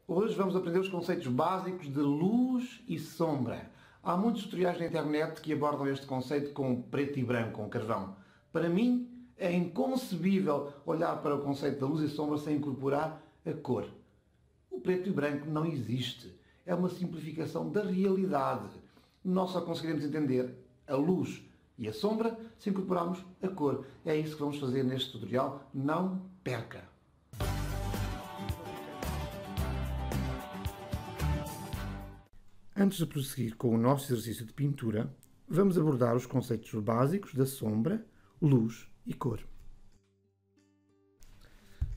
Hoje vamos aprender os conceitos básicos de luz e sombra. Há muitos tutoriais na internet que abordam este conceito com preto e branco, com carvão. Para mim, é inconcebível olhar para o conceito da luz e sombra sem incorporar a cor. O preto e branco não existe. É uma simplificação da realidade. Nós só conseguiremos entender a luz e a sombra se incorporarmos a cor. É isso que vamos fazer neste tutorial. Não perca! Antes de prosseguir com o nosso exercício de pintura, vamos abordar os conceitos básicos da sombra, luz e cor.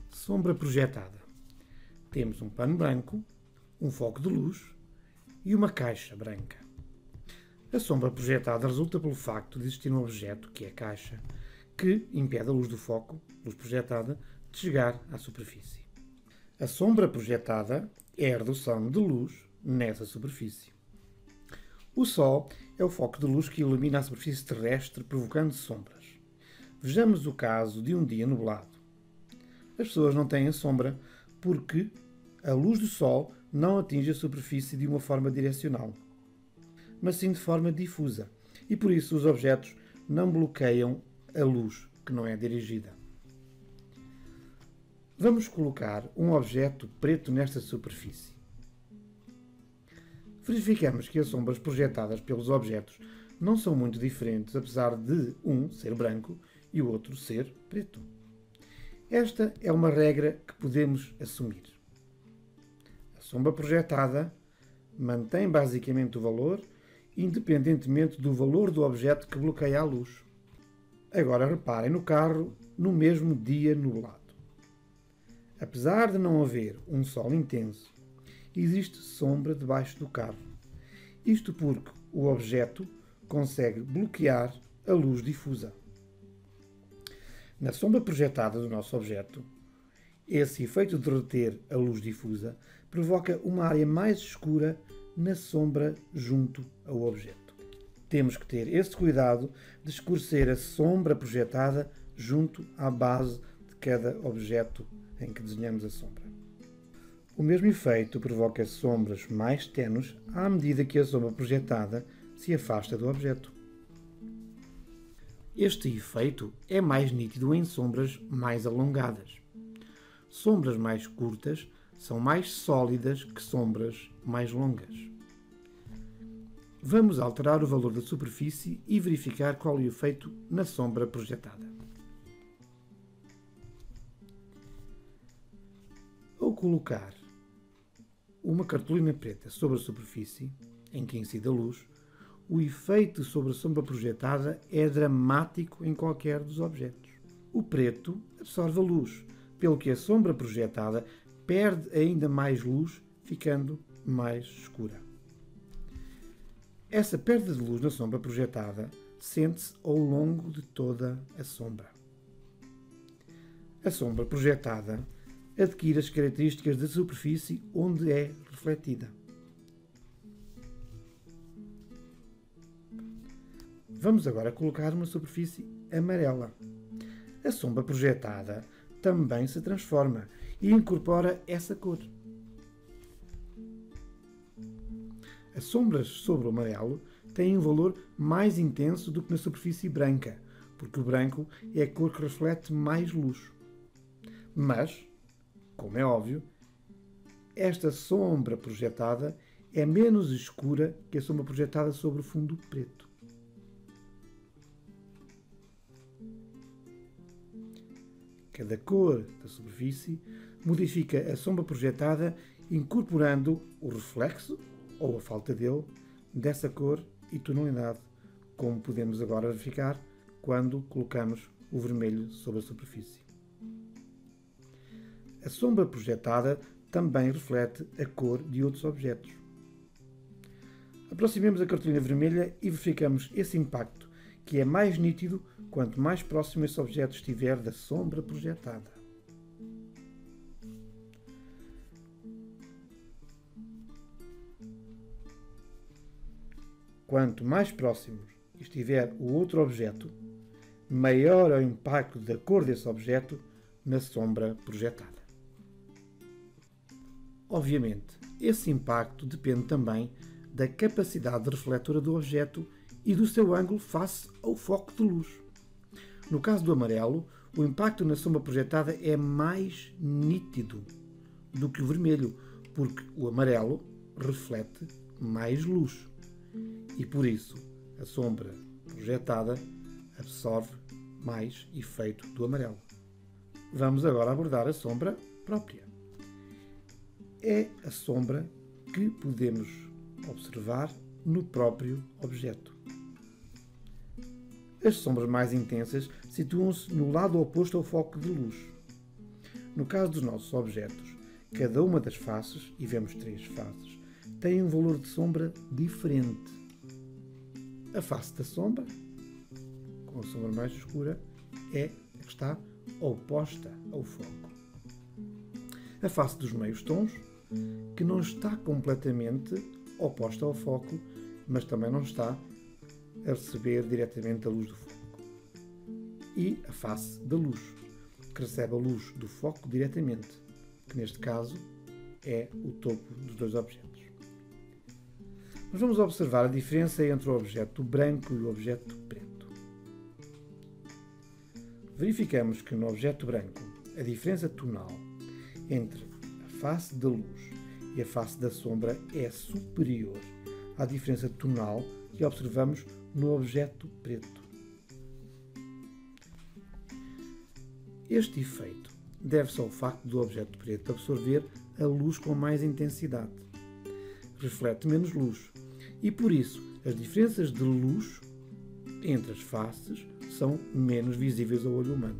Sombra projetada. Temos um pano branco, um foco de luz e uma caixa branca. A sombra projetada resulta pelo facto de existir um objeto, que é a caixa, que impede a luz do foco, luz projetada, de chegar à superfície. A sombra projetada é a redução de luz nessa superfície. O Sol é o foco de luz que ilumina a superfície terrestre, provocando sombras. Vejamos o caso de um dia nublado. As pessoas não têm sombra porque a luz do Sol não atinge a superfície de uma forma direcional, mas sim de forma difusa, e por isso os objetos não bloqueiam a luz que não é dirigida. Vamos colocar um objeto preto nesta superfície. Verificamos que as sombras projetadas pelos objetos não são muito diferentes, apesar de um ser branco e o outro ser preto. Esta é uma regra que podemos assumir. A sombra projetada mantém basicamente o valor, independentemente do valor do objeto que bloqueia a luz. Agora reparem no carro no mesmo dia nublado. Apesar de não haver um sol intenso, existe sombra debaixo do carro. Isto porque o objeto consegue bloquear a luz difusa. Na sombra projetada do nosso objeto, esse efeito de reter a luz difusa provoca uma área mais escura na sombra junto ao objeto. Temos que ter esse cuidado de escurecer a sombra projetada junto à base de cada objeto em que desenhamos a sombra. O mesmo efeito provoca sombras mais tenues à medida que a sombra projetada se afasta do objeto. Este efeito é mais nítido em sombras mais alongadas. Sombras mais curtas são mais sólidas que sombras mais longas. Vamos alterar o valor da superfície e verificar qual é o efeito na sombra projetada. Ao colocar uma cartolina preta sobre a superfície, em que incide a luz, o efeito sobre a sombra projetada é dramático em qualquer dos objetos. O preto absorve a luz, pelo que a sombra projetada perde ainda mais luz, ficando mais escura. Essa perda de luz na sombra projetada sente-se ao longo de toda a sombra. A sombra projetada adquire as características da superfície onde é refletida. Vamos agora colocar uma superfície amarela. A sombra projetada também se transforma e incorpora essa cor. As sombras sobre o amarelo têm um valor mais intenso do que na superfície branca, porque o branco é a cor que reflete mais luz. Mas, como é óbvio, esta sombra projetada é menos escura que a sombra projetada sobre o fundo preto. Cada cor da superfície modifica a sombra projetada, incorporando o reflexo, ou a falta dele, dessa cor e tonalidade, como podemos agora verificar quando colocamos o vermelho sobre a superfície. A sombra projetada também reflete a cor de outros objetos. Aproximemos a cartolina vermelha e verificamos esse impacto, que é mais nítido quanto mais próximo esse objeto estiver da sombra projetada. Quanto mais próximo estiver o outro objeto, maior é o impacto da cor desse objeto na sombra projetada. Obviamente, esse impacto depende também da capacidade refletora do objeto e do seu ângulo face ao foco de luz. No caso do amarelo, o impacto na sombra projetada é mais nítido do que o vermelho, porque o amarelo reflete mais luz e, por isso, a sombra projetada absorve mais efeito do amarelo. Vamos agora abordar a sombra própria. É a sombra que podemos observar no próprio objeto. As sombras mais intensas situam-se no lado oposto ao foco de luz. No caso dos nossos objetos, cada uma das faces, e vemos 3 faces, tem um valor de sombra diferente. A face da sombra, com a sombra mais escura, é a que está oposta ao foco. A face dos meios tons, que não está completamente oposta ao foco, mas também não está a receber diretamente a luz do foco. E a face da luz, que recebe a luz do foco diretamente, que neste caso é o topo dos 2 objetos. Mas vamos observar a diferença entre o objeto branco e o objeto preto. Verificamos que no objeto branco a diferença tonal entre a face da luz e a face da sombra é superior à diferença tonal que observamos no objeto preto. Este efeito deve-se ao facto do objeto preto absorver a luz com mais intensidade. Reflete menos luz e, por isso, as diferenças de luz entre as faces são menos visíveis ao olho humano.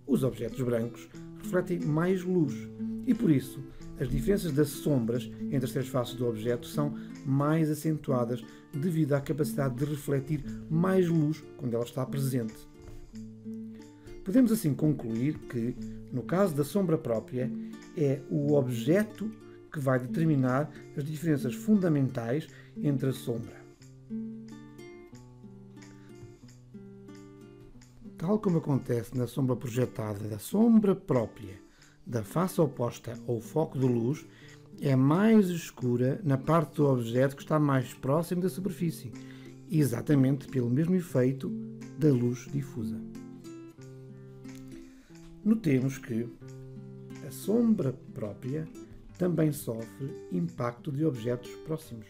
Os objetos brancos refletem mais luz e, por isso, as diferenças das sombras entre as 3 faces do objeto são mais acentuadas devido à capacidade de refletir mais luz quando ela está presente. Podemos assim concluir que, no caso da sombra própria, é o objeto que vai determinar as diferenças fundamentais entre a sombra. Tal como acontece na sombra projetada da sombra própria da face oposta ao foco de luz, é mais escura na parte do objeto que está mais próximo da superfície, exatamente pelo mesmo efeito da luz difusa. Notemos que a sombra própria também sofre impacto de objetos próximos.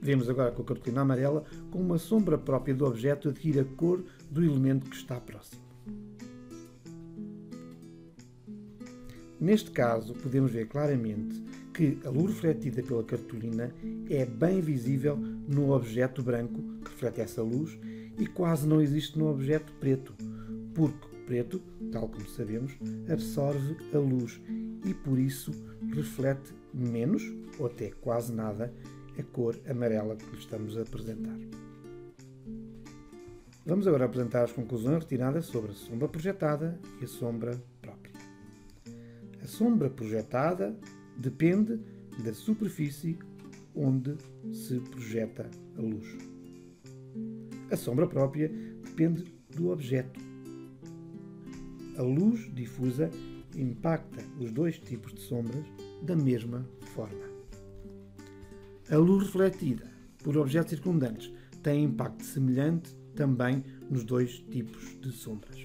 Vemos agora com a cartolina amarela como uma sombra própria do objeto adquire a cor do elemento que está próximo. Neste caso, podemos ver claramente que a luz refletida pela cartolina é bem visível no objeto branco que reflete essa luz e quase não existe no objeto preto, porque o preto, tal como sabemos, absorve a luz e por isso reflete menos, ou até quase nada, a cor amarela que lhe estamos a apresentar. Vamos agora apresentar as conclusões retiradas sobre a sombra projetada e a sombra própria. A sombra projetada depende da superfície onde se projeta a luz. A sombra própria depende do objeto. A luz difusa impacta os 2 tipos de sombras da mesma forma. A luz refletida por objetos circundantes tem impacto semelhante também nos 2 tipos de sombras.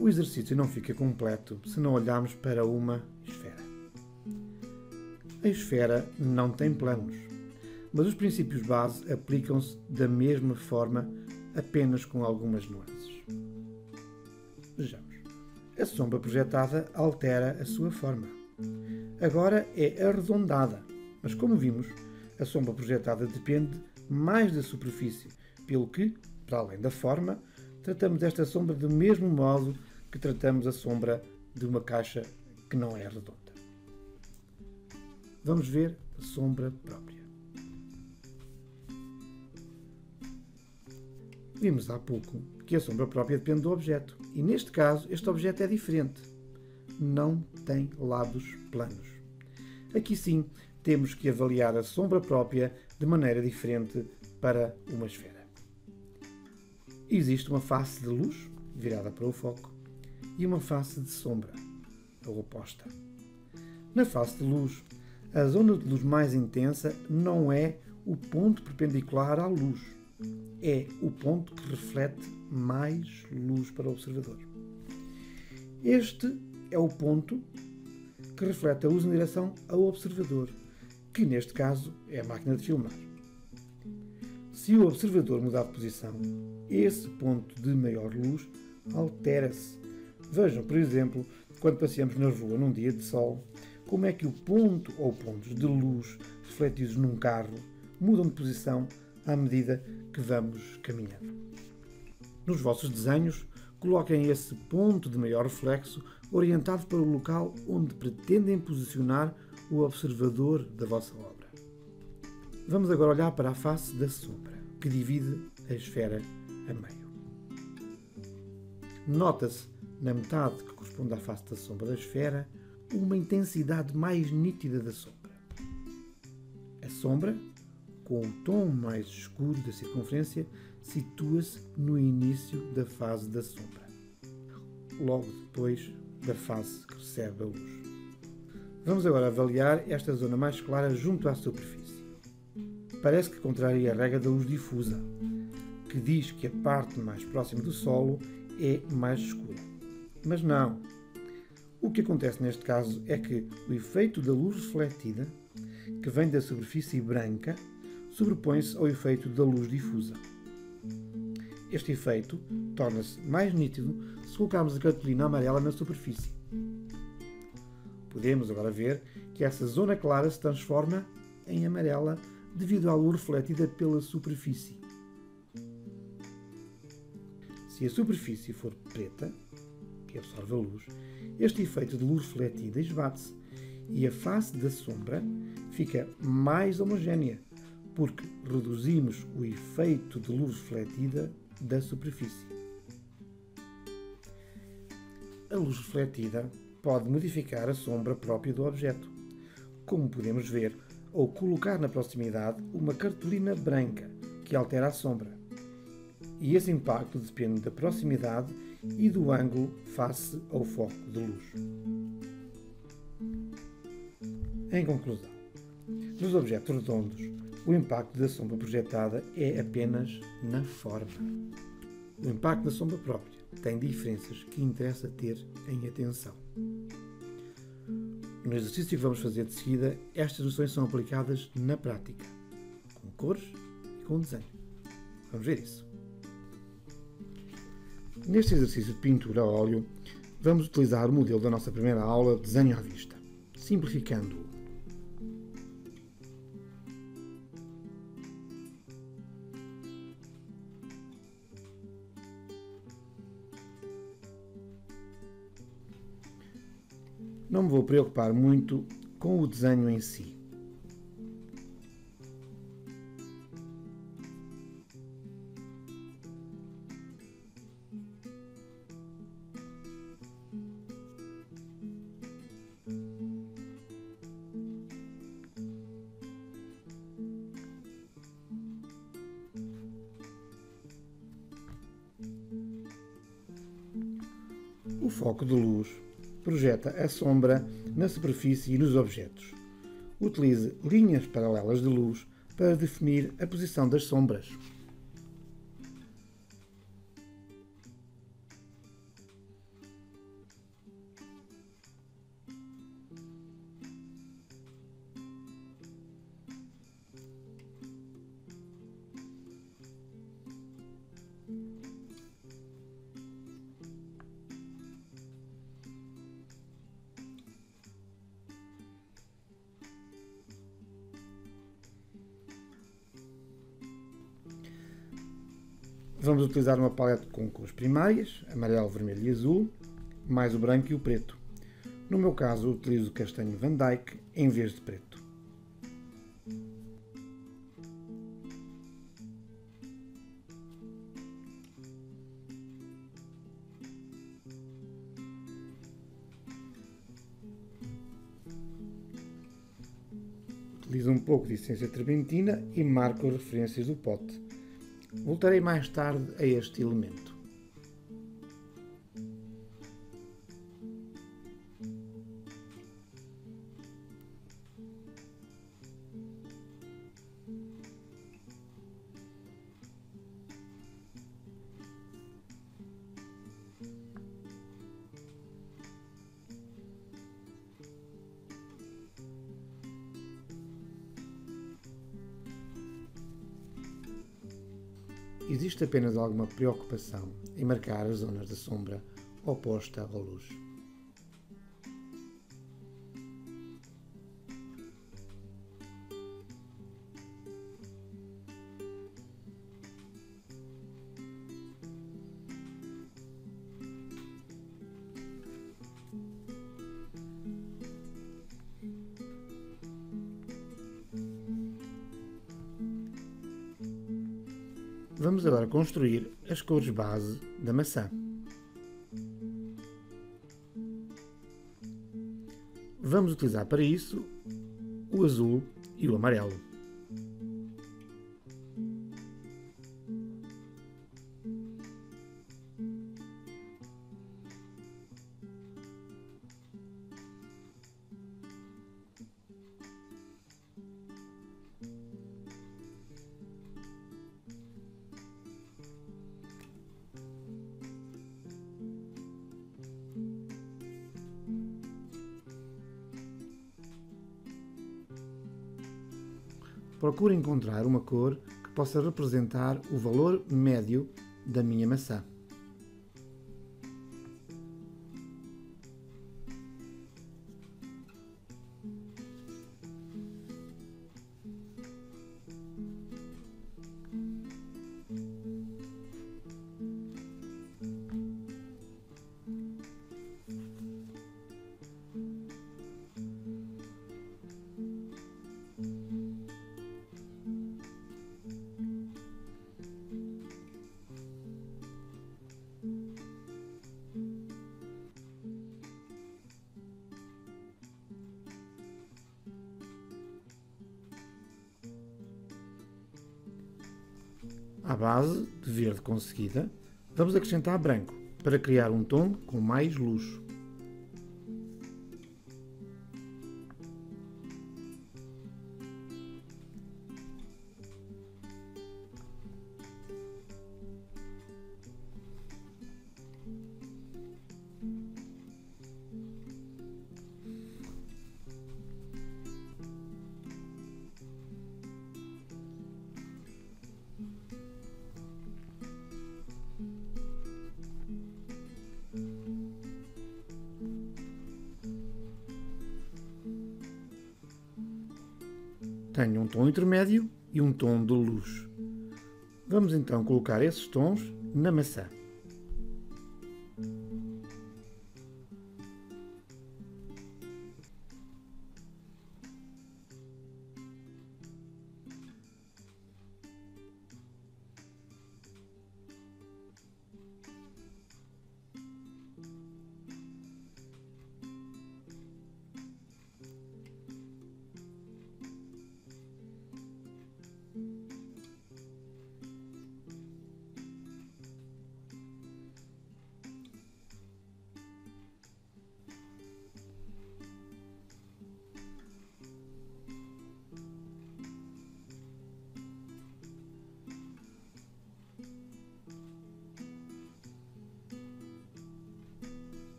O exercício não fica completo se não olharmos para uma esfera. A esfera não tem planos, mas os princípios base aplicam-se da mesma forma, apenas com algumas nuances. Vejamos. A sombra projetada altera a sua forma. Agora é arredondada, mas como vimos, a sombra projetada depende mais da superfície, pelo que, para além da forma, tratamos esta sombra do mesmo modo que tratamos a sombra de uma caixa que não é redonda. Vamos ver a sombra própria. Vimos há pouco que a sombra própria depende do objeto e, neste caso, este objeto é diferente. Não tem lados planos. Aqui sim, temos que avaliar a sombra própria de maneira diferente para uma esfera. Existe uma face de luz virada para o foco e uma face de sombra, a oposta. Na face de luz, a zona de luz mais intensa não é o ponto perpendicular à luz, é o ponto que reflete mais luz para o observador. Este é o ponto que reflete a luz em direção ao observador, que neste caso é a máquina de filmar. Se o observador mudar de posição, esse ponto de maior luz altera-se. Vejam, por exemplo, quando passeamos na rua num dia de sol, como é que o ponto ou pontos de luz refletidos num carro mudam de posição à medida que vamos caminhando. Nos vossos desenhos, coloquem esse ponto de maior reflexo orientado para o local onde pretendem posicionar o observador da vossa obra. Vamos agora olhar para a face da sombra, que divide a esfera a meio. Nota-se, na metade que corresponde à face da sombra da esfera, uma intensidade mais nítida da sombra. A sombra, com o tom mais escuro da circunferência, situa-se no início da fase da sombra, logo depois da fase que recebe a luz. Vamos agora avaliar esta zona mais clara junto à superfície. Parece que contraria a regra da luz difusa, que diz que a parte mais próxima do solo é mais escura. Mas não. O que acontece neste caso é que o efeito da luz refletida, que vem da superfície branca, sobrepõe-se ao efeito da luz difusa. Este efeito torna-se mais nítido se colocarmos a cartolina amarela na superfície. Podemos agora ver que essa zona clara se transforma em amarela devido à luz refletida pela superfície. Se a superfície for preta, que absorve a luz, este efeito de luz refletida esvai-se e a face da sombra fica mais homogénea, porque reduzimos o efeito de luz refletida da superfície. A luz refletida pode modificar a sombra própria do objeto, como podemos ver, ou colocar na proximidade uma cartolina branca que altera a sombra. E esse impacto depende da proximidade e do ângulo face ao foco de luz. Em conclusão, nos objetos redondos, o impacto da sombra projetada é apenas na forma. O impacto da sombra própria tem diferenças que interessa ter em atenção. No exercício que vamos fazer de seguida, estas noções são aplicadas na prática, com cores e com desenho. Vamos ver isso. Neste exercício de pintura a óleo, vamos utilizar o modelo da nossa primeira aula, Desenho à Vista, simplificando-o. Não me vou preocupar muito com o desenho em si. O foco de luz projeta a sombra na superfície e nos objetos. Utilize linhas paralelas de luz para definir a posição das sombras. Vamos utilizar uma paleta com cores primárias, amarelo, vermelho e azul, mais o branco e o preto. No meu caso, utilizo o castanho Van Dyke em vez de preto. Utilizo um pouco de essência turbentina e marco as referências do pote. Voltarei mais tarde a este elemento. existe apenas alguma preocupação em marcar as zonas de sombra oposta à luz. Vamos agora construir as cores base da maçã. Vamos utilizar para isso o azul e o amarelo. Procuro encontrar uma cor que possa representar o valor médio da minha maçã. À base de verde conseguida, vamos acrescentar branco para criar um tom com mais luxo. Tenho um tom intermédio e um tom de luz. Vamos então colocar esses tons na maçã.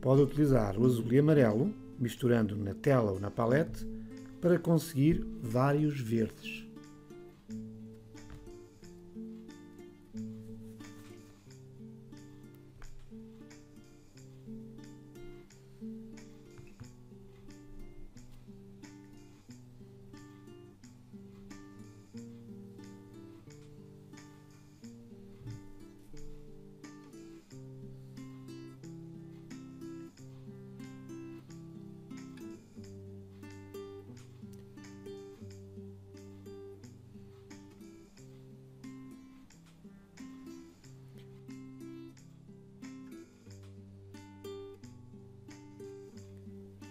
Pode utilizar o azul e amarelo, misturando na tela ou na palete, para conseguir vários verdes.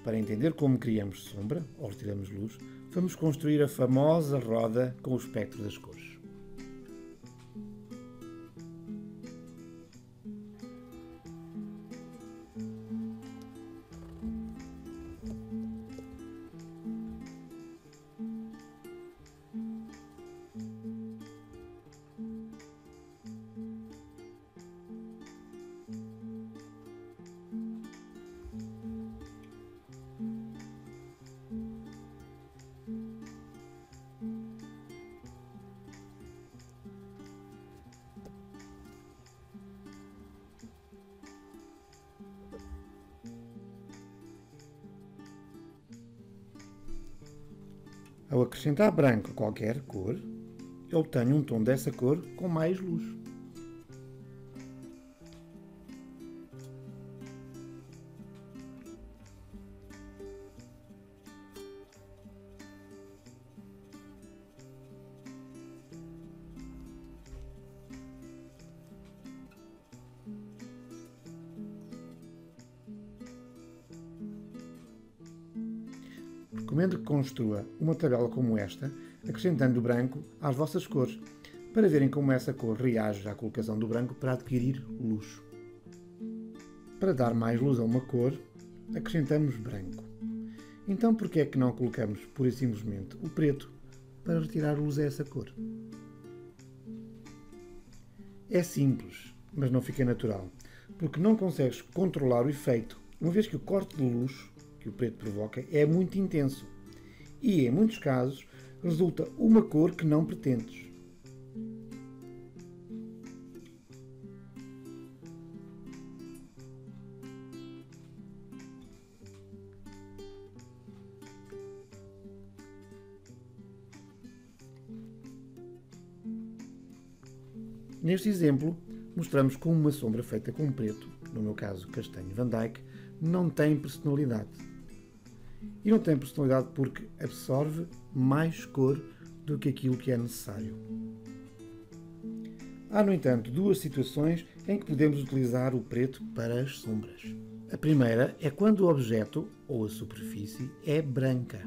Para entender como criamos sombra ou retiramos luz, vamos construir a famosa roda com o espectro das cores. Ao acrescentar branco a qualquer cor, eu obtenho um tom dessa cor com mais luz. Recomendo que construa uma tabela como esta, acrescentando o branco às vossas cores, para verem como essa cor reage à colocação do branco para adquirir luz. Para dar mais luz a uma cor, acrescentamos branco. Então, por que é que não colocamos, pura e simplesmente, o preto para retirar luz a essa cor? É simples, mas não fica natural, porque não consegues controlar o efeito, uma vez que o corte de luz que o preto provoca é muito intenso e, em muitos casos, resulta uma cor que não pretendes. Neste exemplo, mostramos como uma sombra feita com preto, no meu caso castanho Van Dyke, não tem personalidade. E não tem personalidade porque absorve mais cor do que aquilo que é necessário. Há, no entanto, duas situações em que podemos utilizar o preto para as sombras. A primeira é quando o objeto ou a superfície é branca.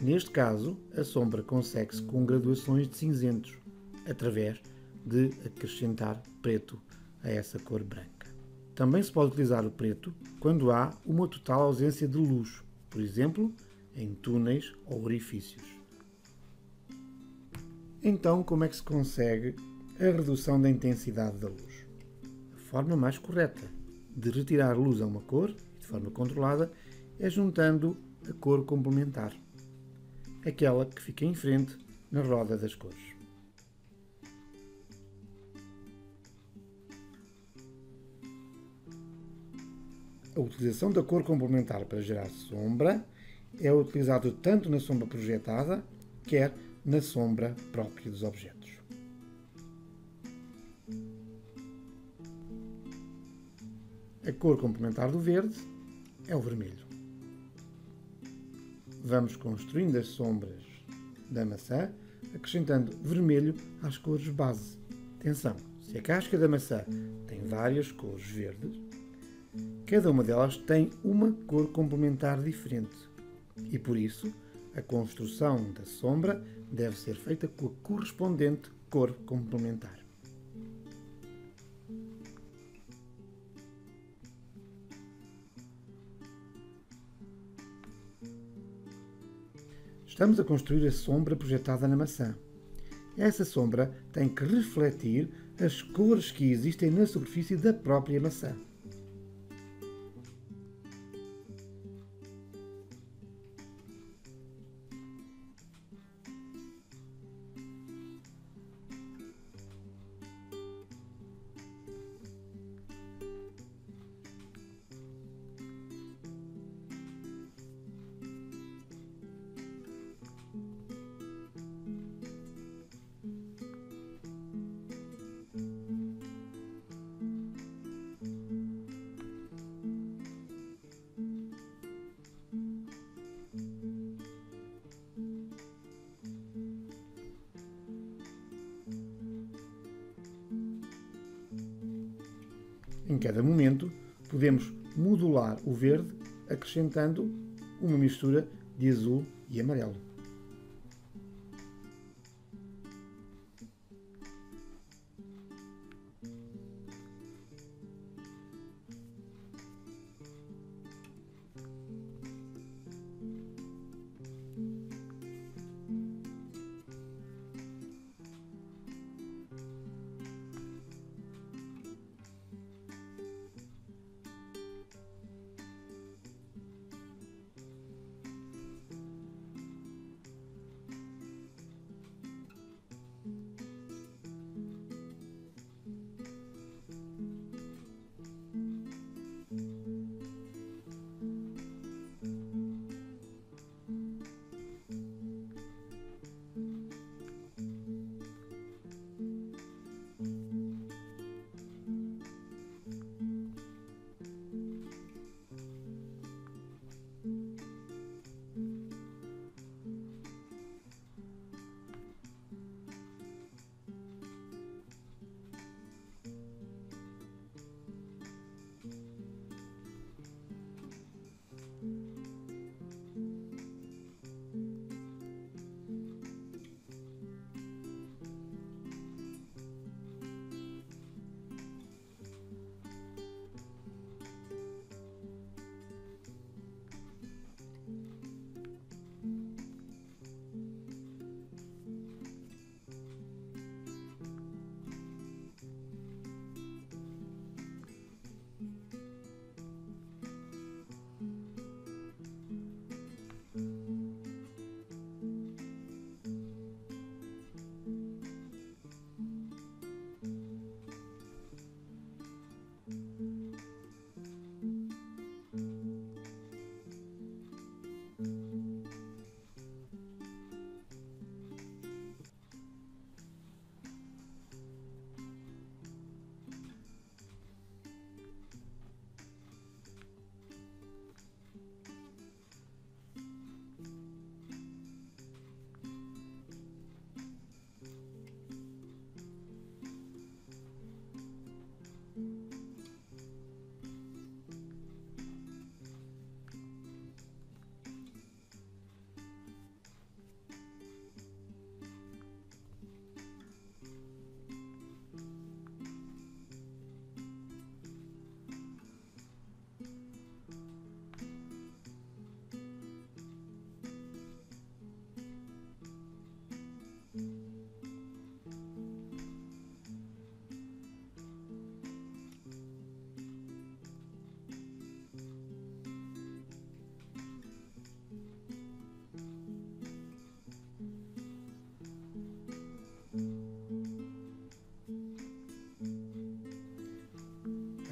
Neste caso, a sombra consegue-se com graduações de cinzentos, através de acrescentar preto a essa cor branca. Também se pode utilizar o preto quando há uma total ausência de luz, por exemplo, em túneis ou orifícios. Então, como é que se consegue a redução da intensidade da luz? A forma mais correta de retirar luz a uma cor, de forma controlada, é juntando a cor complementar, aquela que fica em frente na roda das cores. A utilização da cor complementar para gerar sombra é utilizado tanto na sombra projetada, quer na sombra própria dos objetos. A cor complementar do verde é o vermelho. Vamos construindo as sombras da maçã, acrescentando vermelho às cores base. Atenção, se a casca da maçã tem várias cores verdes, cada uma delas tem uma cor complementar diferente e, por isso, a construção da sombra deve ser feita com a correspondente cor complementar. Estamos a construir a sombra projetada na maçã. Essa sombra tem que refletir as cores que existem na superfície da própria maçã. Em cada momento, podemos modular o verde acrescentando uma mistura de azul e amarelo.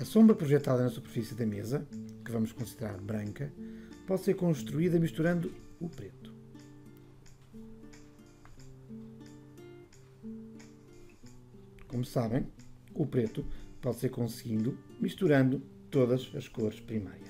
A sombra projetada na superfície da mesa, que vamos considerar branca, pode ser construída misturando o preto. Como sabem, o preto pode ser conseguido misturando todas as cores primárias.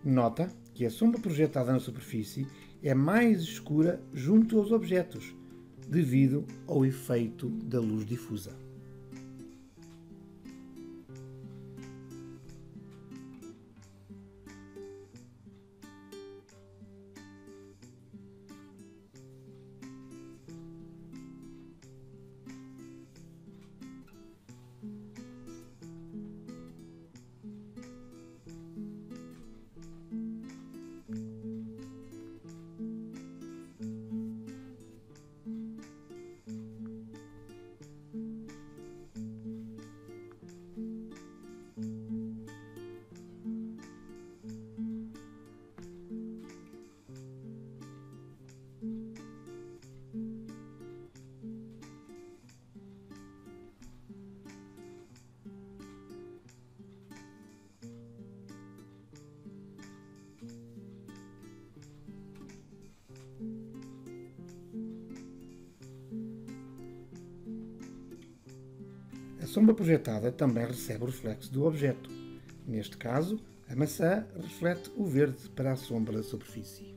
Nota que a sombra projetada na superfície é mais escura junto aos objetos, devido ao efeito da luz difusa. A sombra projetada também recebe o reflexo do objeto. Neste caso, a maçã reflete o verde para a sombra da superfície.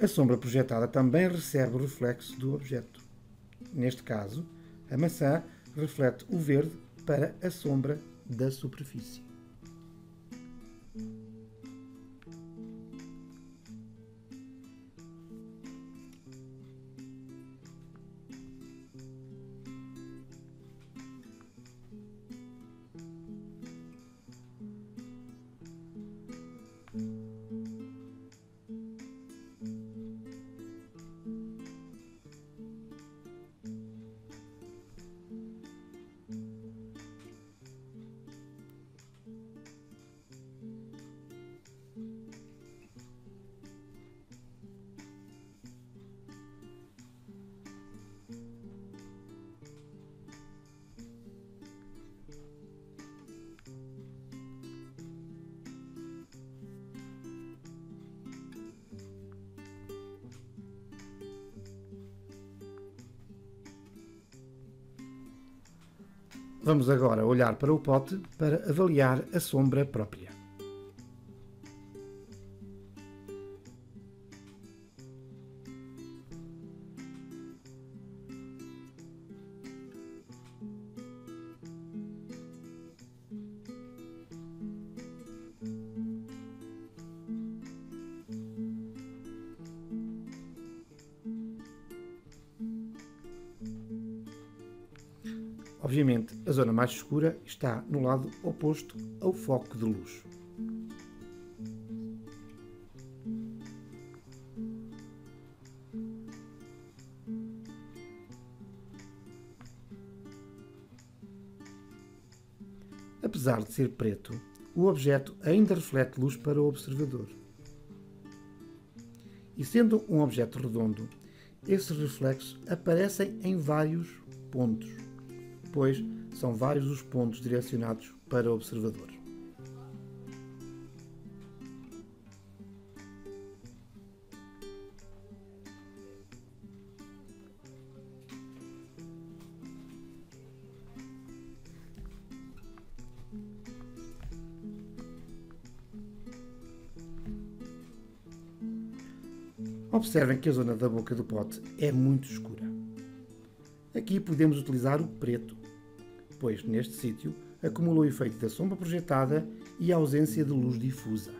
A sombra projetada também recebe o reflexo do objeto. Neste caso, a maçã reflete o verde para a sombra da superfície. Vamos agora olhar para o pote para avaliar a sombra própria. Obviamente, a zona mais escura está no lado oposto ao foco de luz. Apesar de ser preto, o objeto ainda reflete luz para o observador. E sendo um objeto redondo, esses reflexos aparecem em vários pontos, pois são vários os pontos direcionados para o observador. Observem que a zona da boca do pote é muito escura. Aqui podemos utilizar o preto, pois neste sítio acumula o efeito da sombra projetada e a ausência de luz difusa.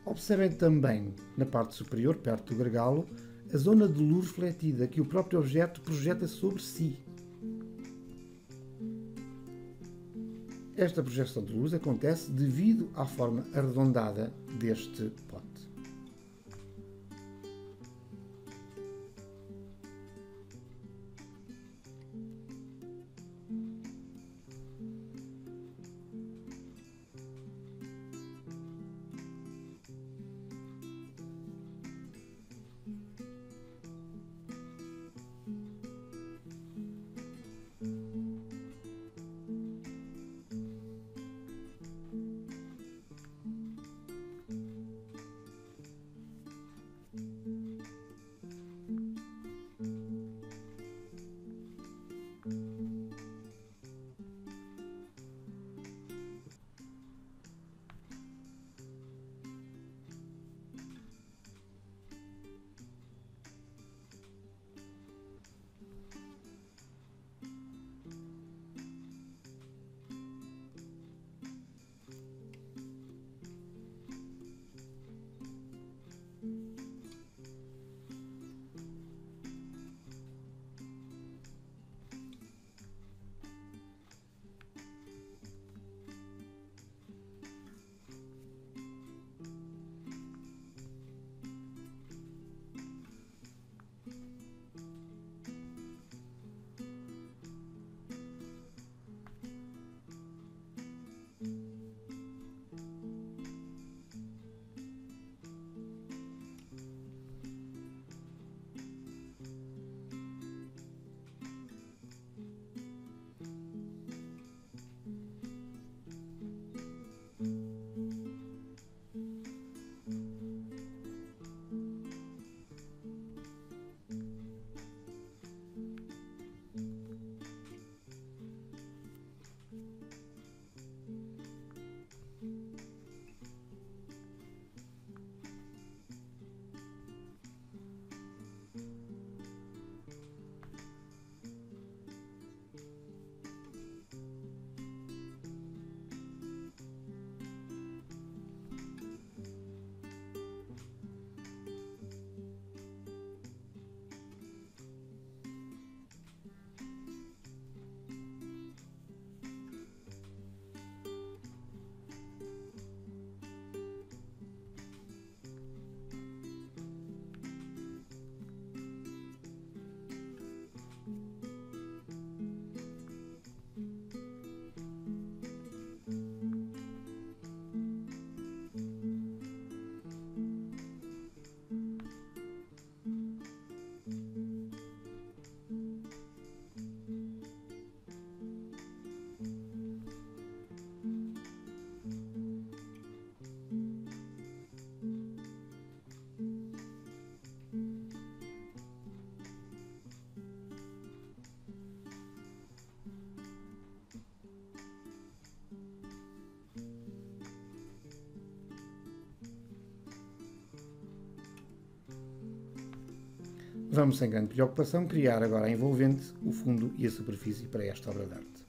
Observem também, na parte superior, perto do gargalo, a zona de luz refletida que o próprio objeto projeta sobre si. Esta projeção de luz acontece devido à forma arredondada deste pote. Vamos, sem grande preocupação, criar agora a envolvente, o fundo e a superfície para esta obra de arte.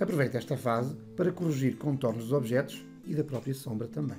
Aproveite esta fase para corrigir contornos dos objetos e da própria sombra também.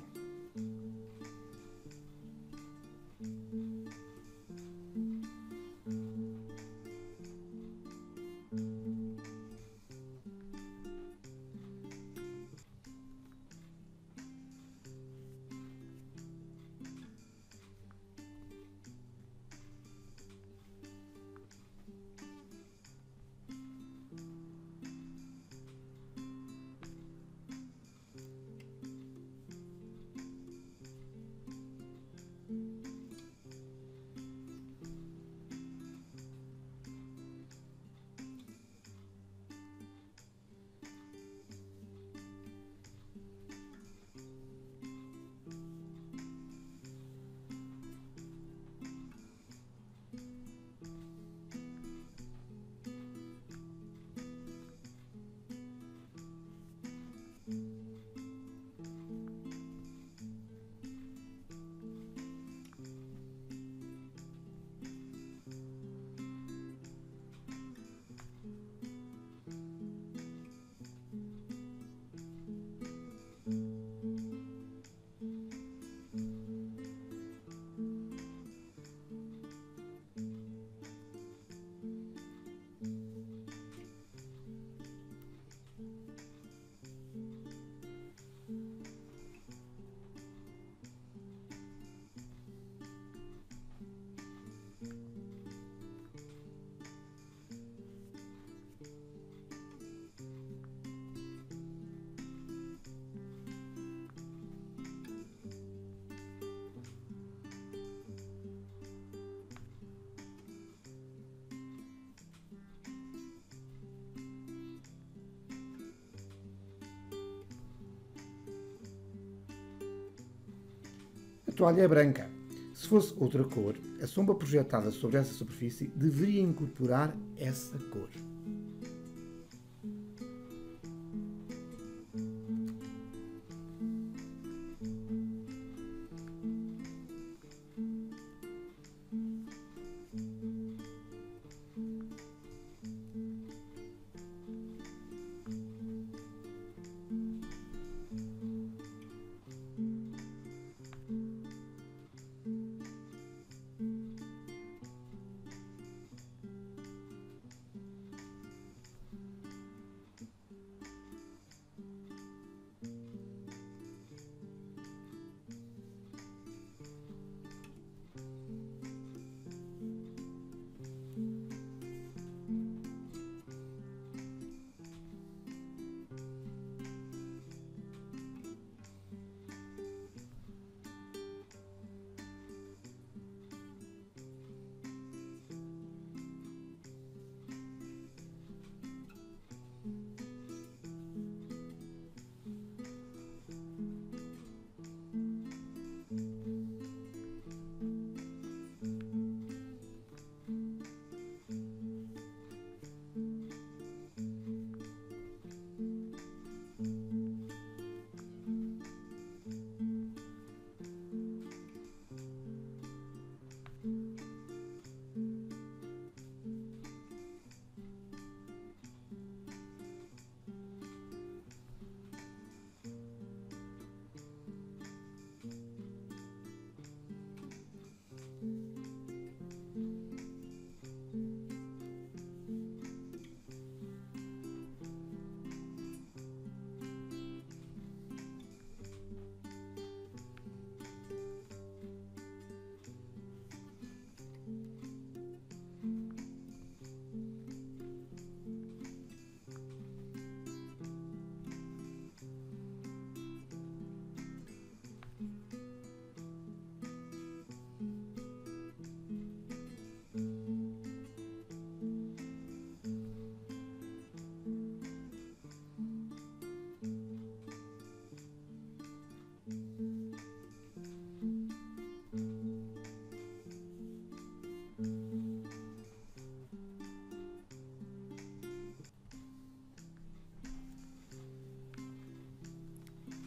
A toalha é branca. Se fosse outra cor, a sombra projetada sobre essa superfície deveria incorporar essa cor.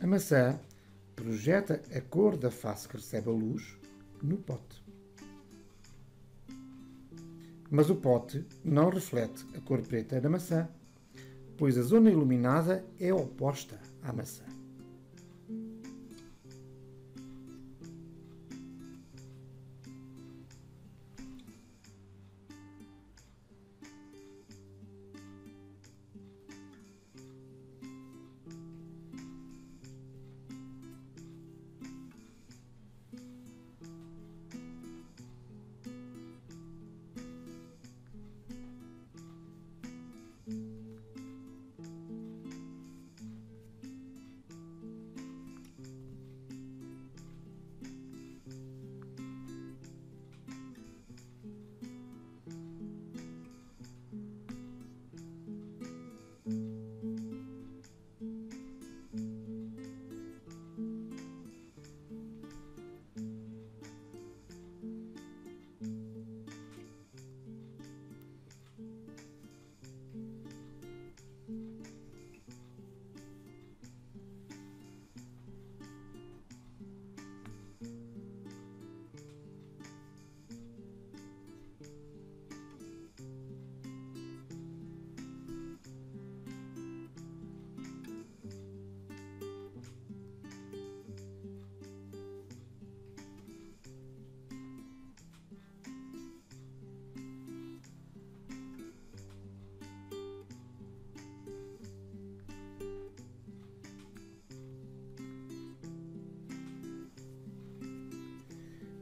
A maçã projeta a cor da face que recebe a luz no pote. Mas o pote não reflete a cor preta da maçã, pois a zona iluminada é oposta à maçã.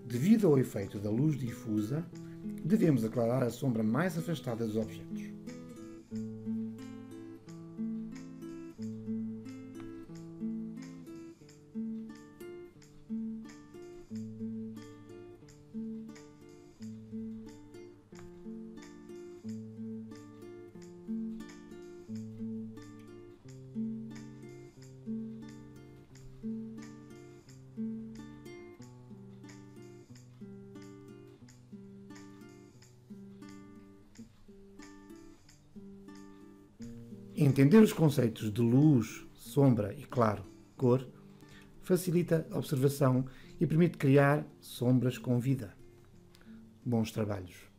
Devido ao efeito da luz difusa, devemos aclarar a sombra mais afastada dos objetos. Entender os conceitos de luz, sombra e, claro, cor facilita a observação e permite criar sombras com vida. Bons trabalhos!